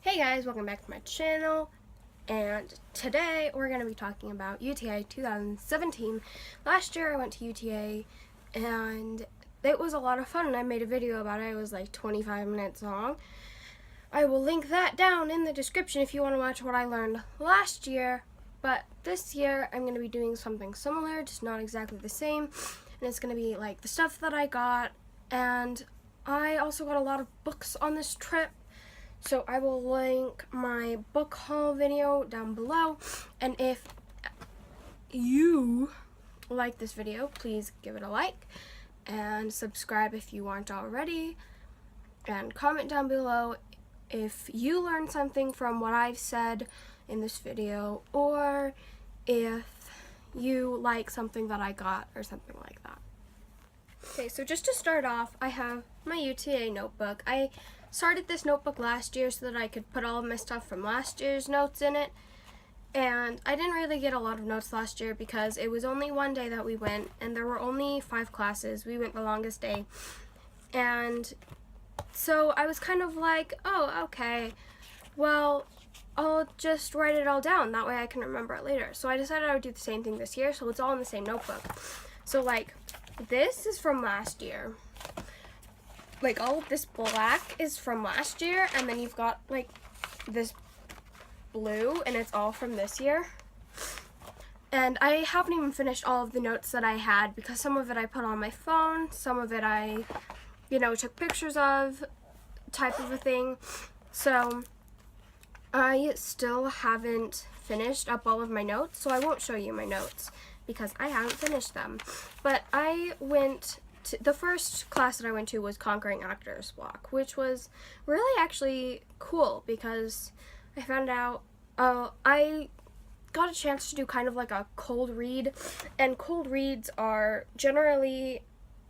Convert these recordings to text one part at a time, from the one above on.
Hey guys, welcome back to my channel, and today we're going to be talking about UTA 2017. Last year I went to UTA and it was a lot of fun, and I made a video about it. It was like 25 minutes long. I will link that down in the description if you want to watch what I learned last year, but this year I'm going to be doing something similar, just not exactly the same, and it's going to be like the stuff that I got, and I also got a lot of books on this trip. So I will link my book haul video down below, and if you like this video, please give it a like and subscribe if you aren't already, and comment down below if you learned something from what I've said in this video, or if you like something that I got or something like that. Okay, so just to start off, I have my UTA notebook. I started this notebook last year so that I could put all of my stuff from last year's notes in it, and I didn't really get a lot of notes last year because it was only one day that we went, and there were only 5 classes. We went the longest day, and so I was kind of like, oh, okay, well, I'll just write it all down, that way I can remember it later. So I decided I would do the same thing this year, so it's all in the same notebook. So like, this is from last year. Like, all of this black is from last year, and then you've got like this blue, and it's all from this year. And I haven't even finished all of the notes that I had because some of it I put on my phone, some of it I, took pictures of, type of a thing. So I still haven't finished up all of my notes, so I won't show you my notes because I haven't finished them. But I went the first class that I went to was Conquering Actors Block, which was really actually cool because I found out I got a chance to do kind of like a cold read, and cold reads are generally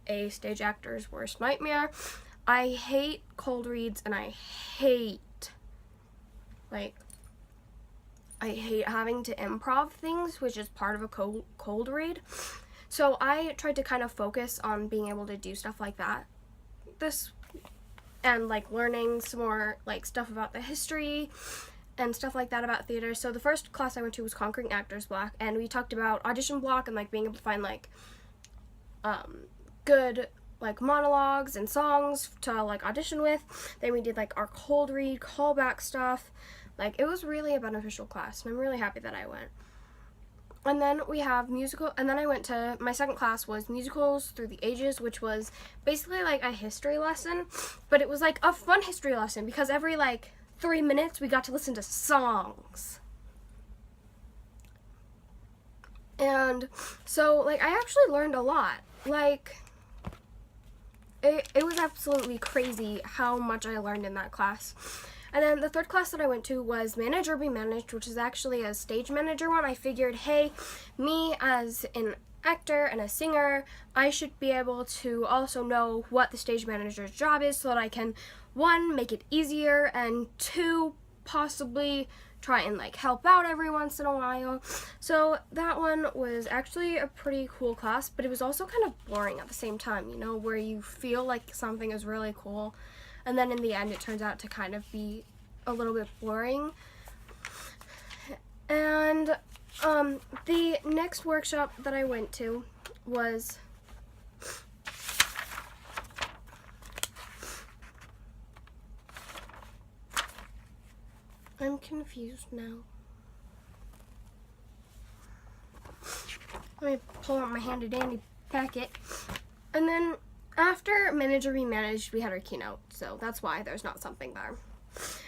a stage actor's worst nightmare. I hate cold reads, and I hate having to improv things, which is part of a cold read. So I tried to kind of focus on being able to do stuff like that and like learning some more like stuff about the history and stuff like that about theater. So the first class I went to was Conquering Actors Block, and we talked about audition block and like being able to find like good like monologues and songs to like audition with. Then we did like our cold read, callback stuff. Like, it was really a beneficial class, and I'm really happy that I went. And then we have musical, and then I went to, my second class was Musicals Through the Ages, which was basically like a history lesson, but it was like a fun history lesson because every like 3 minutes we got to listen to songs. And so like I actually learned a lot. Like, it was absolutely crazy how much I learned in that class. And then the third class that I went to was Manage or Be Managed, which is actually a stage manager one. I figured, hey, me as an actor and a singer, I should be able to also know what the stage manager's job is so that I can, 1, make it easier, and 2, possibly try and like help out every once in a while. So that one was actually a pretty cool class, but it was also kind of boring at the same time, where you feel like something is really cool, and then in the end it turns out to kind of be a little bit boring. And the next workshop that I went to was I'm confused now. Let me pull out my handy dandy packet. And then after Manage or Be Managed, we had our keynote, so that's why there's not something there.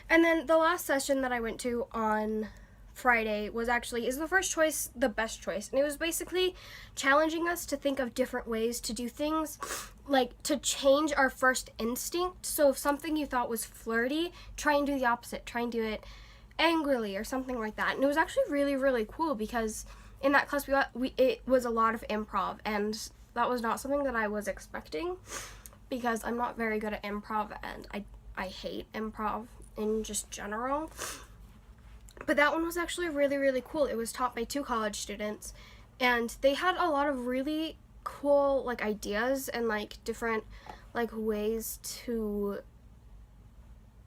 And then the last session that I went to on Friday was actually, is the first choice the best choice? And it was basically challenging us to think of different ways to do things, like to change our first instinct. So if something you thought was flirty, try and do the opposite. Try and do it angrily or something like that. And it was actually really, really cool because in that class it was a lot of improv, and that was not something that I was expecting because I'm not very good at improv, and I hate improv in just general. But that one was actually really, really cool. It was taught by 2 college students, and they had a lot of really cool like ideas and like different like ways to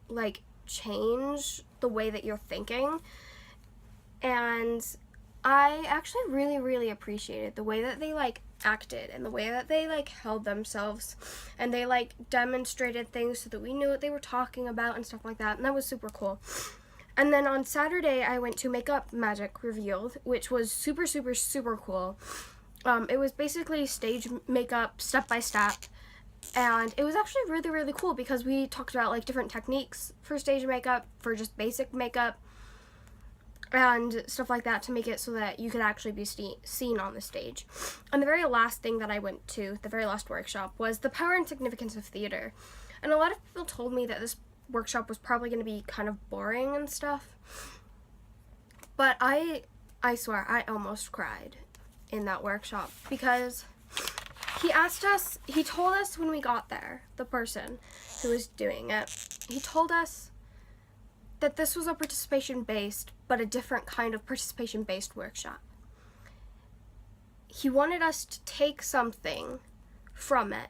like change the way that you're thinking. And I actually really, really appreciated the way that they like acted and the way that they like held themselves, and they like demonstrated things so that we knew what they were talking about and stuff like that, and that was super cool. And then on Saturday I went to Makeup Magic Revealed, which was super, super, super cool. It was basically stage makeup step by step, and it was actually really, really cool because we talked about like different techniques for stage makeup, for just basic makeup and stuff like that, to make it so that you could actually be seen on the stage. And the very last thing that I went to, the very last workshop, was the power and significance of theater. And a lot of people told me that this workshop was probably going to be kind of boring and stuff. But I swear, I almost cried in that workshop because he told us when we got there, the person who was doing it, he told us that this was a participation-based, but a different kind of participation-based workshop. He wanted us to take something from it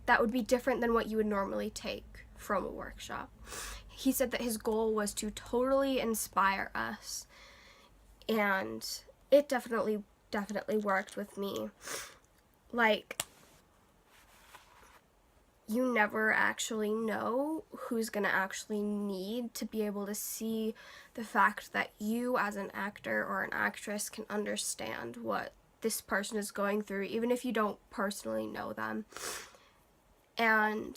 that would be different than what you would normally take from a workshop. He said that his goal was to totally inspire us, and it definitely worked with me. Like, you never actually know who's gonna actually need to be able to see the fact that you as an actor or an actress can understand what this person is going through, even if you don't personally know them. And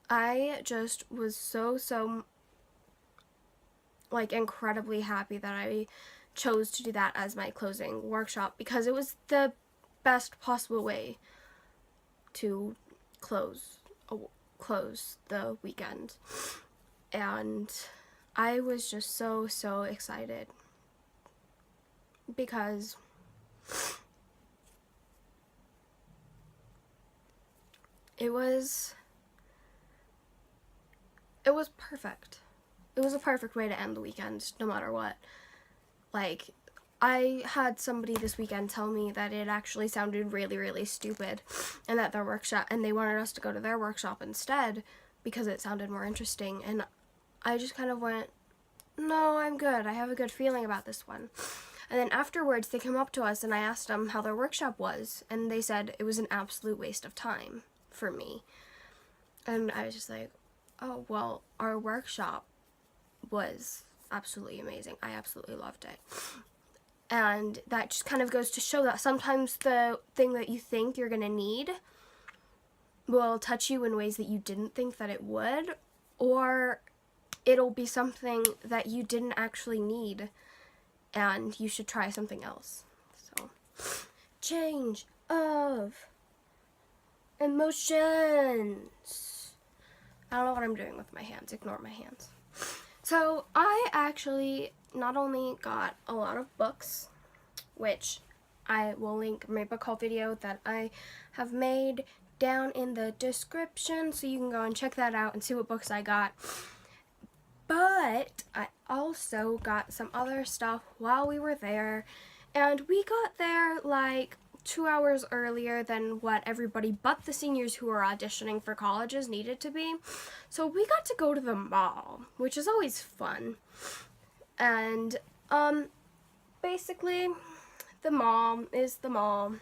I just was so like incredibly happy that I chose to do that as my closing workshop, because it was the best possible way to close the weekend. And I was just so excited because it was perfect. It was a perfect way to end the weekend, no matter what. Like, I had somebody this weekend tell me that it actually sounded really, really stupid, and that they wanted us to go to their workshop instead because it sounded more interesting. And I just kind of went, no, I'm good. I have a good feeling about this one. And then afterwards, they came up to us and I asked them how their workshop was, and they said it was an absolute waste of time for me. And I was just like, oh, well, our workshop was absolutely amazing. I absolutely loved it. And that just kind of goes to show that sometimes the thing that you think you're gonna need will touch you in ways that you didn't think that it would, or it'll be something that you didn't actually need and you should try something else. So, change of emotions. I don't know what I'm doing with my hands. Ignore my hands. So I actually not only got a lot of books, which I will link my book haul video that I have made down in the description, so you can go and check that out and see what books I got. But I also got some other stuff while we were there, and we got there like 2 hours earlier than what everybody but the seniors who are auditioning for colleges needed to be. So we got to go to the mall, which is always fun. And basically the mall is the mall.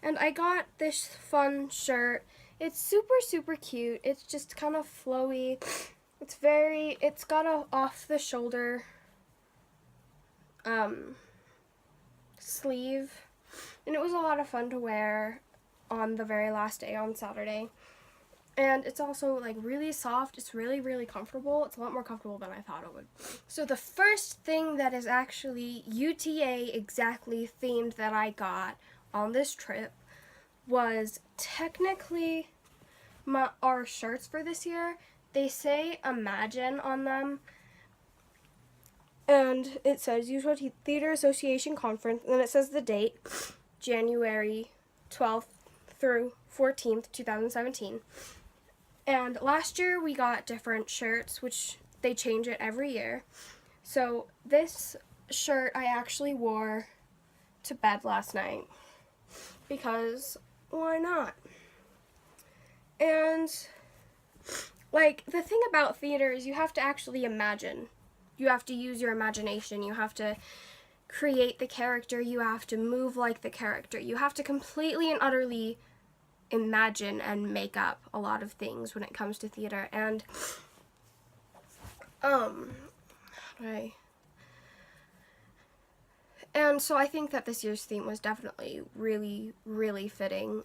And I got this fun shirt. It's super cute. It's just kind of flowy. It's got a off the shoulder sleeve. And it was a lot of fun to wear on the very last day on Saturday. And it's also like really soft. It's really comfortable. It's a lot more comfortable than I thought it would. So the first thing that is actually UTA exactly themed that I got on this trip was technically our shirts for this year. They say Imagine on them. And it says Utah Theater Association Conference. And then it says the date, January 12th through 14th, 2017. And last year we got different shirts, which they change it every year. So this shirt I actually wore to bed last night because why not? And like, the thing about theater is you have to actually imagine. You have to use your imagination. You have to create the character. You have to move like the character. You have to completely and utterly imagine and make up a lot of things when it comes to theater. And so I think that this year's theme was definitely really, really fitting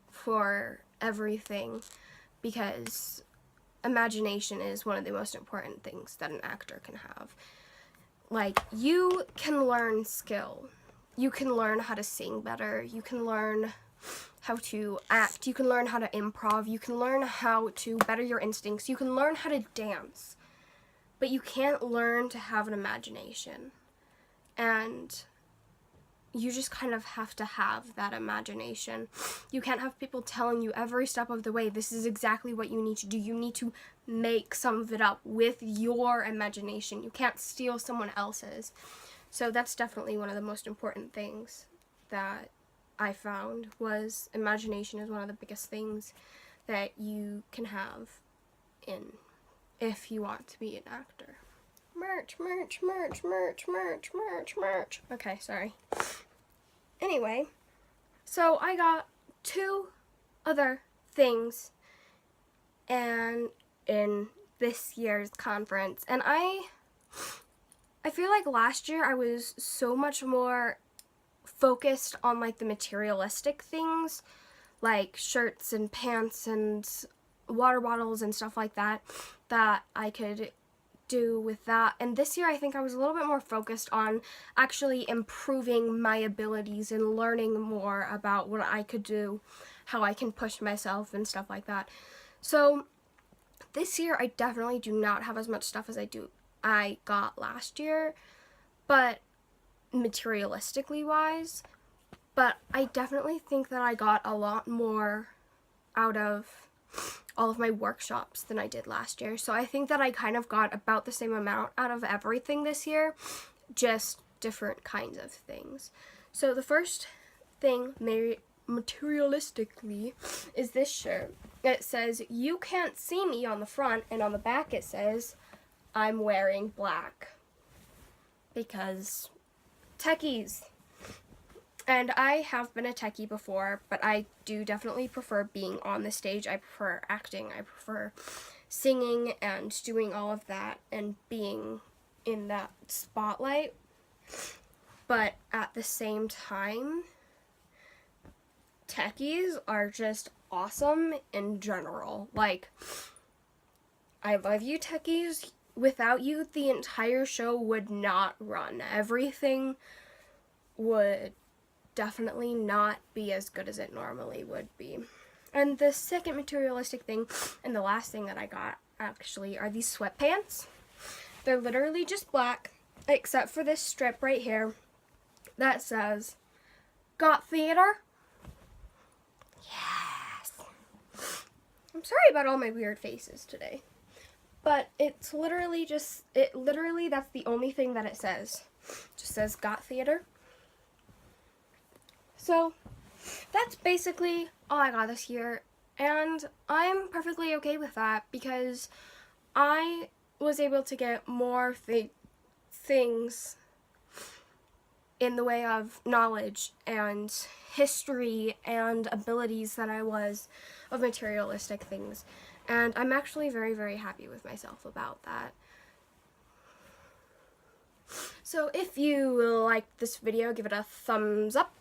for everything, because imagination is one of the most important things that an actor can have. Like, you can learn skill. You can learn how to sing better. You can learn how to act. You can learn how to improv. You can learn how to better your instincts. You can learn how to dance. But you can't learn to have an imagination. And you just kind of have to have that imagination. You can't have people telling you every step of the way, this is exactly what you need to do. You need to make some of it up with your imagination. You can't steal someone else's. So that's definitely one of the most important things that I found, was imagination is one of the biggest things that you can have if you want to be an actor. Merch, merch, merch, merch, merch, merch, merch. Okay, sorry. Anyway, so I got 2 other things in this year's conference, and I feel like last year I was so much more focused on like the materialistic things, like shirts and pants and water bottles and stuff like that I could do with that. And this year I think I was a little bit more focused on actually improving my abilities and learning more about what I could do, how I can push myself and stuff like that. So this year I definitely do not have as much stuff as I got last year, but materialistically wise, but I definitely think that I got a lot more out of all of my workshops than I did last year. So I think that I kind of got about the same amount out of everything this year, just different kinds of things. So the first thing materialistically is this shirt. It says, "You can't see me" on the front, and on the back it says, "I'm wearing black." Because techies. And I have been a techie before, but I do definitely prefer being on the stage. I prefer acting. I prefer singing and doing all of that and being in that spotlight. But at the same time, techies are just awesome in general. Like, I love you, techies. Without you, the entire show would not run. Everything would definitely not be as good as it normally would be. And the second materialistic thing, and the last thing that I got, actually, are these sweatpants. They're literally just black, except for this strip right here that says, "Got theater?" Yes. I'm sorry about all my weird faces today. But it's literally that's the only thing that it says. It just says, "Got theater?" So that's basically all I got this year, and I'm perfectly okay with that because I was able to get more things in the way of knowledge and history and abilities than I was of materialistic things. And I'm actually very, very happy with myself about that. So if you liked this video, give it a thumbs up.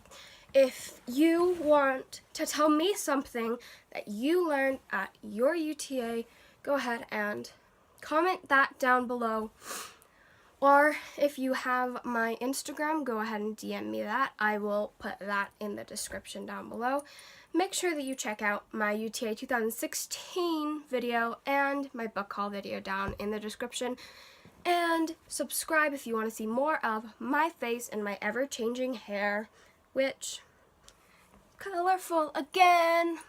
If you want to tell me something that you learned at your UTA, go ahead and comment that down below. Or if you have my Instagram, go ahead and DM me that. I will put that in the description down below. Make sure that you check out my UTA 2016 video and my book haul video down in the description. And subscribe if you want to see more of my face and my ever-changing hair, which, colorful again.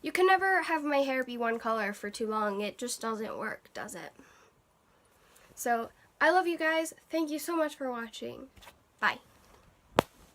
You can never have my hair be one color for too long. It just doesn't work, does it? So, I love you guys. Thank you so much for watching. Bye.